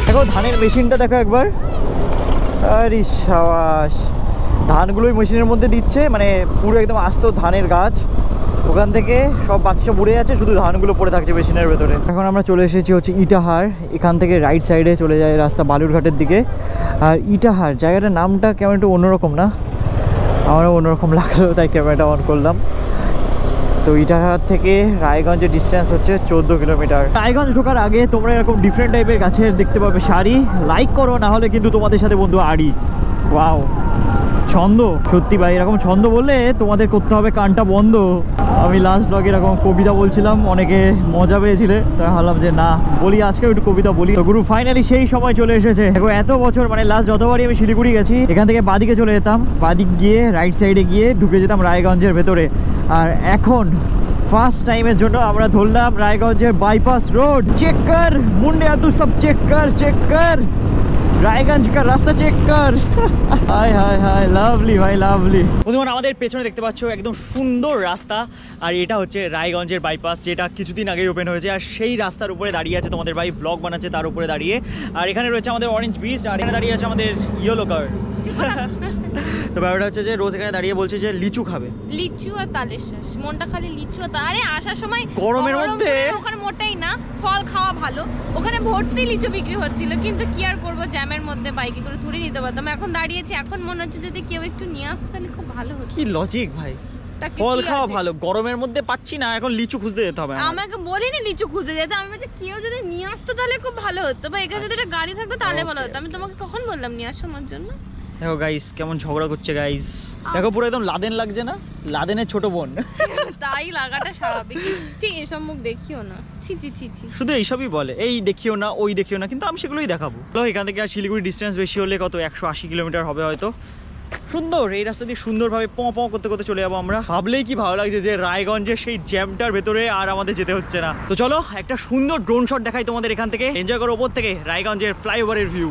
দেখো ধানের মেশিনটা দেখো একবার, আরে সাবাস। ধানগুলোই মেশিনের মধ্যে দিচ্ছে, মানে পুরো একদম আস্ত ধানের গাছ, ওখান থেকে সব বাকি সব উড়ে যাচ্ছে, শুধু ধানগুলো পড়ে থাকছে মেশিনের ভেতরে। এখন আমরা চলে এসেছি হচ্ছে ইটাহার। এখান থেকে রাইট সাইডে চলে যায় রাস্তা বালুরঘাটের দিকে। আর ইটাহার জায়গাটার নামটা কেমন একটু অন্যরকম না, আমারও অন্যরকম লাগলো, তাই ক্যামেরাটা অন করলাম। তো ইটাহার থেকে রায়গঞ্জের ডিস্টেন্স হচ্ছে 14 কিলোমিটার। রায়গঞ্জ ঢোকার আগে তোমরা এরকম ডিফারেন্ট টাইপের গাছের দেখতে পাবে শাড়ি। লাইক করো, না হলে কিন্তু তোমাদের সাথে বন্ধু আড়ি। ওয়াও, ছন্দ সত্যি ভাই, এরকম ছন্দ বললে তোমাদের করতে হবে কানটা বন্ধ। আমি লাস্ট ব্লগে এরকম কবিতা বলছিলাম, অনেকে মজা পেয়েছিলে, তাই ভাবলাম যে না বলি, আজকেও একটু কবিতা বলি। তো গুরু ফাইনালি সেই সময় চলে এসেছে। দেখো এত বছর, মানে লাস্ট যতবারই আমি শিলিগুড়ি গেছি, এখান থেকে বাদিকে চলে যেতাম, বাদিক গিয়ে রাইট সাইডে গিয়ে ঢুকে যেতাম রায়গঞ্জের ভেতরে। আর এখন ফার্স্ট টাইমের জন্য আমরা ধরলাম রায়গঞ্জের বাইপাস রোড। চেক কর মুন্ডে, তু সব চেক কর, চেক কর রায়গঞ্জ का রাস্তা চেক কর। হাই হাই হাই, লাভলি ভাই, লাভলি। বন্ধুগণ, আমাদের পেছনে দেখতে পাচ্ছ একদম সুন্দর রাস্তা, আর এটা হচ্ছে রায়গঞ্জের বাইপাস, যেটা কিছুদিন আগেই ওপেন হয়েছে। আর সেই রাস্তার উপরে দাঁড়িয়ে আছে তোমাদের ভাই, ব্লগ বানাচ্ছে তার উপরে দাঁড়িয়ে। আর এখানে রয়েছে আমাদের অরেঞ্জ বিচ, আর এখানে দাঁড়িয়ে আছে আমাদের ইয়েলো কার। তো ব্যাপারটা হচ্ছে যে রোজ এখানে দাঁড়িয়ে বলছে যে লিচু খাবে, লিচু আর তালের শ্বাস, মনটা খালি লিচু আর আরে আসার সময় গরমের মধ্যে ওখানে মোটেই না, ফল খাওয়া ভালো। ওখানে ভর্তি লিচু বিক্রি হচ্ছিল, কিন্তু কি আর করবো, জ্যামের মধ্যে বাইকে করে থুড়ি নিতে পারতাম। এখন দাঁড়িয়েছি, এখন মনে হচ্ছে যদি কেউ একটু নিয়ে আসতে তাহলে খুব ভালো হতো। কি লজিক ভাই, ফল খাওয়া ভালো, গরমের মধ্যে পাচ্ছি না, এখন লিচু খুঁজতে যেতে হবে। আমাকে বলিনি লিচু খুঁজে যেতে, আমি বলছি কেউ যদি নিয়ে আসতো তাহলে খুব ভালো হতো, বা এখানে যদি একটা গাড়ি থাকতো তাহলে ভালো হতো। আমি তোমাকে কখন বললাম নিয়ে আসো আমার জন্য? দেখো গাইস কেমন ঝগড়া করছে গাইস, দেখো পুরো একদম লাদেন লাগছে না, লাদেনের ছোট বোন। তা গায়ে লাগাটা স্বাভাবিক। ছি, এসব মুখ দেখিও না, ছি ছি ছি ছি। শুধু এইসবই বলে, এই দেখিও না ওই দেখিও না, কিন্তু আমি সেগুলোই দেখাবো। তো এখান থেকে আর শিলিগুড়ি ডিস্টেন্স বেশি হলে কত 180 কিলোমিটার হবে হয়তো। সুন্দর, এই রাস্তা দিয়ে সুন্দরভাবে প প করতে করতে চলে যাবো আমরা। ভাবলেই কি ভালো লাগছে যে রায়গঞ্জের সেই জ্যামটার ভেতরে আর আমাদের যেতে হচ্ছে না। তো চলো একটা সুন্দর ড্রোন শট দেখাই তোমাদের এখান থেকে, এনজয় করো ওপর থেকে রায়গঞ্জের ফ্লাইওভারের ভিউ।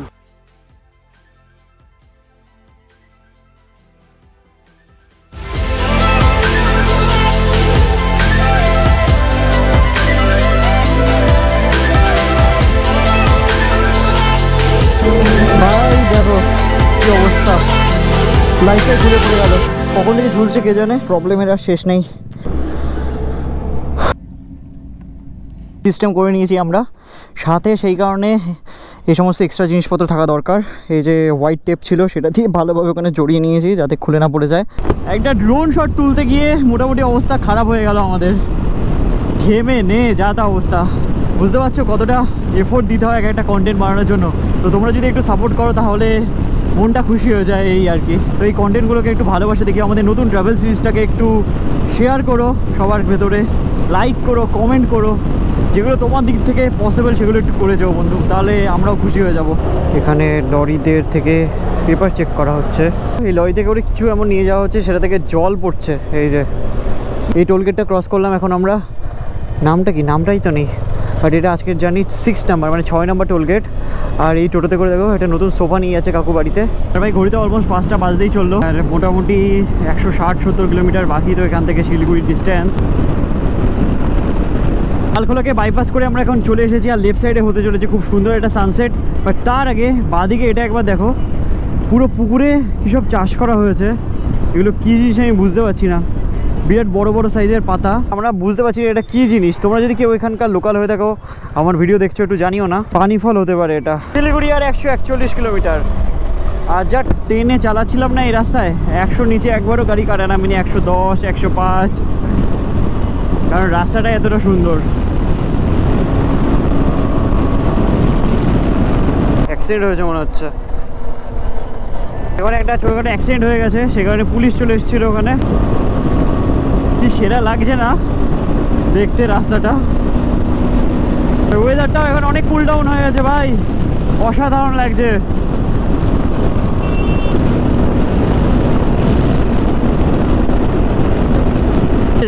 ভাই দেখো কি অবস্থা, লাইটে ঘুরে পড়ে গেল, কখন থেকে ঝুলছে কে জানে। প্রবলেমের আর শেষ নেই। সিস্টেম করে নিয়েছি আমরা সাথে, সেই কারণে এই সমস্ত এক্সট্রা জিনিসপত্র থাকা দরকার। এই যে হোয়াইট টেপ ছিল সেটা দিয়ে ভালোভাবে ওখানে জড়িয়ে নিয়েছি যাতে খুলে না পড়ে যায়। একটা ড্রোন শট তুলতে গিয়ে মোটামুটি অবস্থা খারাপ হয়ে গেল আমাদের, ঘেমে নে যা তা অবস্থা। বুঝতে পারছো কতটা এফোর্ট দিতে হয় একটা কন্টেন্ট বানানোর জন্য। তো তোমরা যদি একটু সাপোর্ট করো তাহলে মনটা খুশি হয়ে যায় এই আর কি। তো এই কন্টেন্টগুলোকে একটু ভালোবাসে দেখি, আমাদের নতুন ট্রাভেল সিরিজটাকে একটু শেয়ার করো সবার ভেতরে, লাইক করো, কমেন্ট করো, যেগুলো তোমার দিক থেকে পসিবল সেগুলো একটু করে যাও বন্ধু, তাহলে আমরাও খুশি হয়ে যাব। এখানে লরিদের থেকে পেপার চেক করা হচ্ছে, এই লরিতে করে কিছু এমন নিয়ে যাওয়া হচ্ছে সেটা থেকে জল পড়ছে। এই যে এই টোলগেটটা ক্রস করলাম এখন আমরা, নামটা কি, নামটাই তো নেই, বাট এটা আজকের জার্নি 6 নাম্বার মানে 6 নাম্বার টোলগেট। আর এই টোটোতে করে দেখো একটা নতুন সোফা নিয়ে যাচ্ছে কাকু বাড়িতে। আর ভাই ঘড়িতে অলমোস্ট 5টা বাজতেই চললো, আর মোটামুটি 160-70 কিলোমিটার বাকি তো এখান থেকে শিলিগুড়ির ডিস্টেন্স। লালখোলাকে বাইপাস করে আমরা এখন চলে এসেছি, আর লেফট সাইডে হতে চলেছে খুব সুন্দর একটা সানসেট। বাট তার আগে বাঁদিকে এটা একবার দেখো, পুরো পুকুরে কী সব চাষ করা হয়েছে, এগুলো কী জিনিস আমি বুঝতে পারছি না। বিরাট বড় বড় সাইজের পাতা, আমরা বুঝতে পারছি এটা কি জিনিস। তোমরা যদি কেউ এখানকার লোকাল হয়ে থাকো, আমার ভিডিও দেখছো, একটু জানিও না। পানি ফল হতে পারে এটা। শিলিগুড়ি আর 141 কিলোমিটার, আর যা ট্রেনে চালাচ্ছিলাম না এই রাস্তায়, 100 নিচে একবারও গাড়ি কাটে না, মানে 110, 105, কারণ রাস্তাটা এতটা সুন্দর। অ্যাক্সিডেন্ট হয়েছে মনে হচ্ছে, এখানে একটা ছোটখাটো অ্যাক্সিডেন্ট হয়ে গেছে, সে কারণে পুলিশ চলে এসেছিল ওখানে। কি সেরা লাগছে না দেখতে রাস্তাটা, ওয়েদারটাও এখন অনেক কুল ডাউন হয়ে গেছে ভাই, অসাধারণ লাগছে।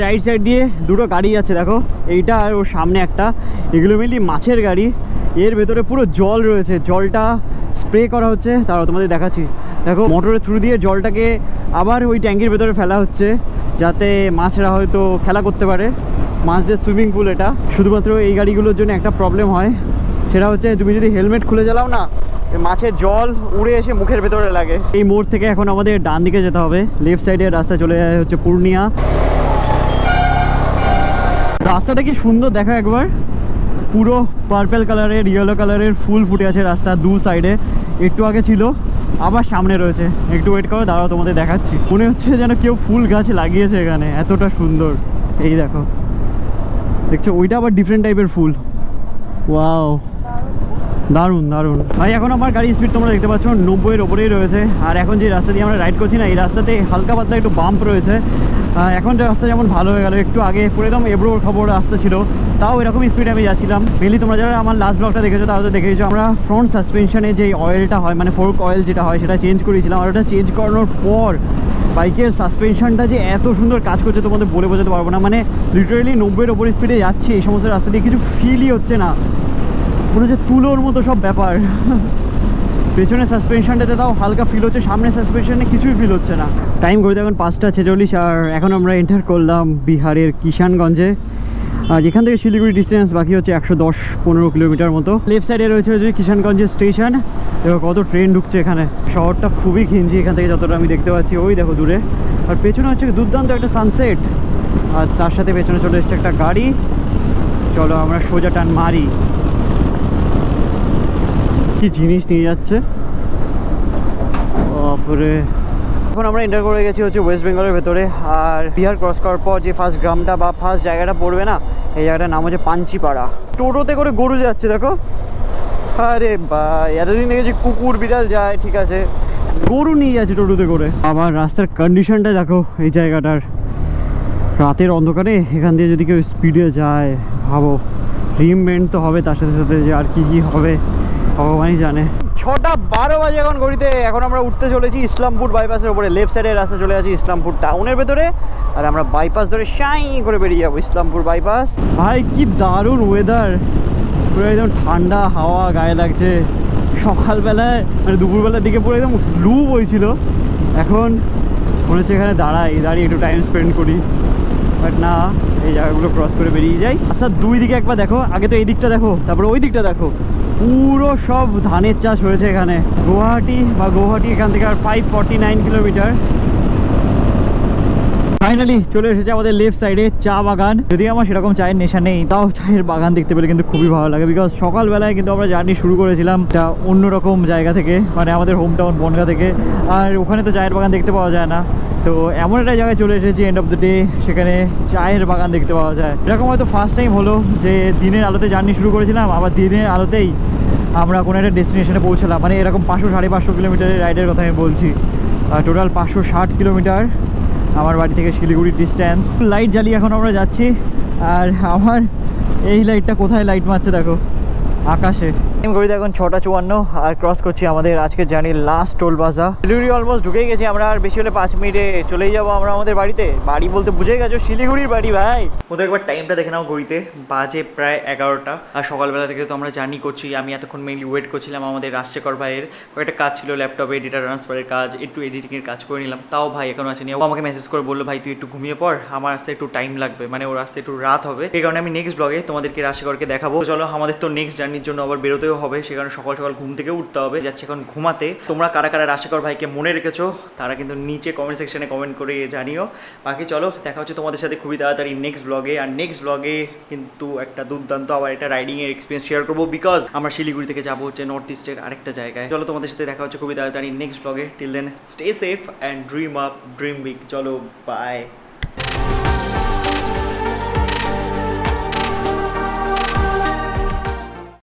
রাইট সাইড দিয়ে দুটো গাড়ি যাচ্ছে দেখো, এইটা আর ওর সামনে একটা, এগুলো মেনলি মাছের গাড়ি। এর ভেতরে পুরো জল রয়েছে, জলটা স্প্রে করা হচ্ছে, তারপর তোমাদের দেখাচ্ছি। দেখো মোটরের থ্রু দিয়ে জলটাকে আবার ওই ট্যাঙ্কির ভেতরে ফেলা হচ্ছে, যাতে মাছরা হয়তো খেলা করতে পারে। মাছদের সুইমিং পুল এটা। শুধুমাত্র এই গাড়িগুলোর জন্য একটা প্রবলেম হয়, সেটা হচ্ছে তুমি যদি হেলমেট খুলে চালাও না, মাছের জল উড়ে এসে মুখের ভেতরে লাগে। এই মোড় থেকে এখন আমাদের ডান দিকে যেতে হবে, লেফট সাইডের রাস্তা চলে যায় হচ্ছে পূর্ণিয়া। রাস্তাটা কি সুন্দর দেখো একবার, পুরো পার্পল কালারের, ইয়েলো কালারের ফুল ফুটে আছে রাস্তা দু সাইডে। একটু আগে ছিল, আবার সামনে রয়েছে। একটু ওয়েট করো, দাঁড়াও তোমাদের দেখাচ্ছি। মনে হচ্ছে যেন কেউ ফুল গাছ লাগিয়েছে এখানে, এতটা সুন্দর। এই দেখো, দেখছো ওইটা আবার ডিফারেন্ট টাইপের ফুল। ওয়াও, দারুণ দারুণ ভাই। এখন আমার গাড়ির স্পিড তোমরা দেখতে পাচ্ছ 90-এর ওপরেই রয়েছে। আর এখন যে রাস্তা দিয়ে আমরা রাইড করছি না, এই রাস্তাতে হালকা পাতলা একটু বাম্প রয়েছে। এখন রাস্তা যেমন ভালো হয়ে গেল, একটু আগে পুরো একদম এবড়োর খবর রাস্তা ছিল, তাও এরকম স্পিডে আমি যাচ্ছিলাম। মেনলি তোমরা যারা আমার লাস্ট ব্লগটা দেখেছো তারা তো দেখেছো, আমরা ফ্রন্ট সাসপেনশনে যে অয়েলটা হয়, মানে ফোর্ক অয়েল যেটা হয়, সেটা চেঞ্জ করেছিলাম। আর ওটা চেঞ্জ করানোর পর বাইকের সাসপেনশনটা যে এত সুন্দর কাজ করছে তোমাদের বলে বোঝাতে পারবো না। মানে লিটারেলি 90-এর ওপর স্পিডে যাচ্ছি, এই সমস্ত রাস্তা দিয়ে কিছু ফিলই হচ্ছে না, মনে হচ্ছে তুলোর মতো সব ব্যাপার। পেছনে সাসপেনশনটাতে তাও হালকা ফিল হচ্ছে, সামনে সাসপেনশনে কিছুই ফিল হচ্ছে না। টাইম ঘড়িতে এখন 5:46, আর এখন আমরা এন্টার করলাম বিহারের কিষানগঞ্জে। আর এখান থেকে শিলিগুড়ি ডিস্টেন্স বাকি হচ্ছে 110-15 কিলোমিটার মতো। লেফট সাইডে রয়েছে হচ্ছে কিষানগঞ্জের স্টেশন। দেখো কত ট্রেন ঢুকছে এখানে, শহরটা খুবই ঘিঞ্জি এখান থেকে যতটা আমি দেখতে পাচ্ছি। ওই দেখো দূরে, আর পেছনে হচ্ছে দুর্দান্ত একটা সানসেট, আর তার সাথে পেছনে চলে এসছে একটা গাড়ি। চলো আমরা সোজা টান মারি। কি জিনিস নিয়ে যাচ্ছে তারপরে। এখন আমরা এন্টার করে গেছি হচ্ছে ওয়েস্ট বেঙ্গলের ভেতরে। আর বিহার ক্রস করার পর যে ফার্স্ট গ্রামটা বা ফার্স্ট জায়গাটা পড়বে না, এই জায়গাটার নাম হচ্ছে পাঞ্চিপাড়া। টোটোতে করে গরু যাচ্ছে দেখো, আরে ভাই এতদিন দেখেছি কুকুর বিড়াল যায়, ঠিক আছে, গরু নিয়ে যাচ্ছে টোটোতে করে। আবার রাস্তার কন্ডিশনটা দেখো এই জায়গাটার, রাতের অন্ধকারে এখান দিয়ে যদি কেউ স্পিডে যায়, ভাবো রিম বেন্ড তো হবে, তার সাথে সাথে যে আর কি কি হবে ভগবানই জানে। 6:12 বাজে এখন ঘড়িতে। এখন আমরা উঠতে চলেছি ইসলামপুর বাইপাসের উপরে, লেফট সাইডের রাস্তা চলে যাচ্ছি ইসলামপুর টাউনের ভেতরে, আর আমরা বাইপাস ধরে শাই করে বেরিয়ে যাবো ইসলামপুর বাইপাস। ভাই কি দারুণ ওয়েদার, পুরো একদম ঠান্ডা হাওয়া গায়ে লাগছে। সকালবেলায় মানে দুপুরবেলার দিকে পুরো একদম লু বইছিল, এখন মনে হচ্ছে এখানে দাঁড়িয়ে একটু টাইম স্পেন্ড করি, বাট না, এই জায়গাগুলো ক্রস করে বেরিয়ে যাই। রাস্তার দুই দিকে একবার দেখো, আগে তো এই দিকটা দেখো, তারপরে ওই দিকটা দেখো, পুরো সব ধানের চাষ হয়েছে এখানে। গুয়াহাটি এখান থেকে আর 549 কিলোমিটার। ফাইনালি চলে এসেছে আমাদের লেফট সাইডে চা বাগান। যদি আমার সেরকম চায়ের নেশা নেই, তাও চায়ের বাগান দেখতে পেলে কিন্তু খুবই ভালো লাগে, বিকজ সকালবেলায় কিন্তু আমরা জার্নি শুরু করেছিলাম একটা অন্যরকম জায়গা থেকে, মানে আমাদের হোম টাউন বনগা থেকে, আর ওখানে তো চায়ের বাগান দেখতে পাওয়া যায় না। তো এমন একটা জায়গায় চলে এসেছি এন্ড অফ দ্য ডে, সেখানে চায়ের বাগান দেখতে পাওয়া যায়। এরকম হয়তো ফার্স্ট টাইম হলো যে দিনের আলোতে জার্নি শুরু করেছিলাম, আবার দিনের আলোতেই আমরা কোনো একটা ডেস্টিনেশনে পৌঁছলাম। মানে এরকম 500-550 কিলোমিটারের রাইডের কথা আমি বলছি, টোটাল 560 কিলোমিটার আমার বাড়ি থেকে শিলিগুড়ির ডিস্ট্যান্স। লাইট জ্বালিয়ে এখন আমরা যাচ্ছি, আর আমার এই লাইটটা কোথায় লাইট মারছে দেখো, আকাশে। ঘড়িতে এখন 6:54 আর ক্রস করছি আমাদের আজকের জার্নির last toll plaza. Siliguri almost ঢুকেই গেছি আমরা, আর বেশি হলে 5 মিনিটে চলেই যাবো আমরা আমাদের বাড়িতে। বাড়ি বলতে বুঝে গেছো, শিলিগুড়ির বাড়ি ভাই। ওদের একবার টাইমটা দেখে নাও, ঘড়িতে বাজে প্রায় 11টা। আর সকালবেলা থেকে তো আমরা জার্নি করছি। আমি এতক্ষণ মেইনলি ওয়েট করছিলাম আমাদের রাজশেখর ভাইয়ের, কয়েকটা কাজ ছিল, ল্যাপটপে ডেটা ট্রান্সফারের কাজ, একটু এডিটিংয়ের কাজ করে নিলাম। তাও ভাই এখনো আসেনি। ও আমাকে মেসেজ করে বললো, ভাই তুই একটু ঘুমিয়ে পড়, আমার আসতে একটু টাইম লাগবে, মানে ওর আসতে একটু রাত হবে। এই কারণে আমি নেক্সট ব্লগে তোমাদেরকে রাজশেখরকে দেখাবো। চলো, আমাদের তো নেক্সট জার্নির জন্য আবার বেরোতেও হবে, সে কারণে সকাল সকাল ঘুম থেকে উঠতে হবে। যাচ্ছে এখন ঘুমাতে। তোমরা কারা কারা রাজশেখর ভাইকে মনে রেখেছো তারা কিন্তু নিচে কমেন্ট সেকশনে কমেন্ট করে জানিও। বাকি চলো, দেখা হচ্ছে তোমাদের সাথে খুবই তাড়াতাড়ি নেক্সট ব্লগে। আর নেক্সট ব্লগে কিন্তু একটা দুর্দান্ত আবার একটা রাইডিংয়ের এক্সপিরিয়েন্স শেয়ার করবো, বিকজ আমরা শিলিগুড়ি থেকে যাবো হচ্ছে নর্থ ইস্টের আরেকটা জায়গায়। চলো, তোমাদের সাথে দেখা হচ্ছে খুবই তাড়াতাড়ি নেক্সট ব্লগে। Till then stay safe and dream up, dream big. চলো, বাই।